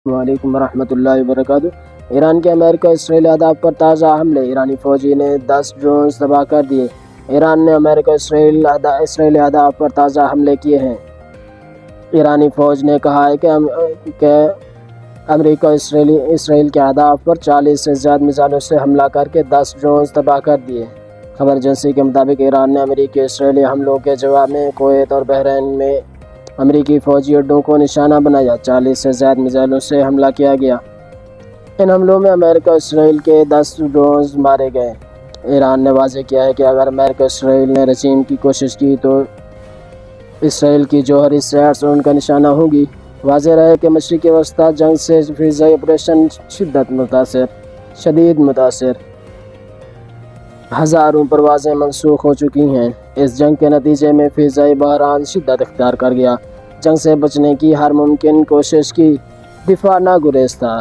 وعلیکم ورحمۃ اللہ وبرکاتہ۔ ایران کے امریکہ اسرائیل اہداف پر تازہ حملے، ایرانی فوجی نے 10 ڈرونز تباہ کر دیے۔ ایران نے امریکہ اسرائیل اہداف پر تازہ حملے کیے ہیں۔ ایرانی فوج نے کہا ہے کہ امریکہ اسرائیل کے اہداف پر 40 سے زیادہ میزائلوں سے حملہ کر کے 10 ڈرونز تباہ کر دیے۔ خبر ایجنسی کے مطابق ایران نے امریکی اسرائیلی حملوں کے جواب میں کویت اور بحرین میں امریکی فوجی اڈوں کو نشانہ بنایا۔ 40 سے زیادہ میزائلوں سے حملہ کیا گیا۔ ان حملوں میں امریکہ اسرائیل کے 10 ڈرونز مارے گئے۔ ایران نے واضح کیا ہے کہ اگر امریکہ اسرائیل نے رجیم کی کوشش کی تو اسرائیل کی جوہری سائٹس ان کا نشانہ ہوگی۔ واضح رہے کہ مشرق وسطی جنگ سے فضائی آپریشن شدید متاثر، ہزاروں پروازیں منسوخ ہو چکی ہیں۔ اس جنگ کے نتیجے میں فضائی بحران شدت اختیار کر گیا۔ جنگ سے بچنے کی ہر ممکن کوشش کی، دفاع نہ گریز تھا۔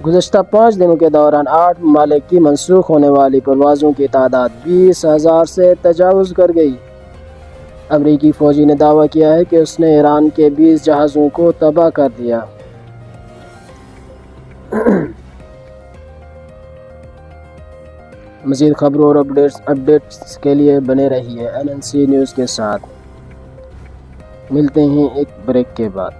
گزشتہ 5 دنوں کے دوران 8 ممالک کی منسوخ ہونے والی پروازوں کی تعداد 20,000 سے تجاوز کر گئی۔ امریکی فوجی نے دعویٰ کیا ہے کہ اس نے ایران کے 20 جہازوں کو تباہ کر دیا۔ مزید خبروں اور اپڈیٹس کے لیے بنے رہیے NNC نیوز کے ساتھ۔ ملتے ہیں ایک بریک کے بعد۔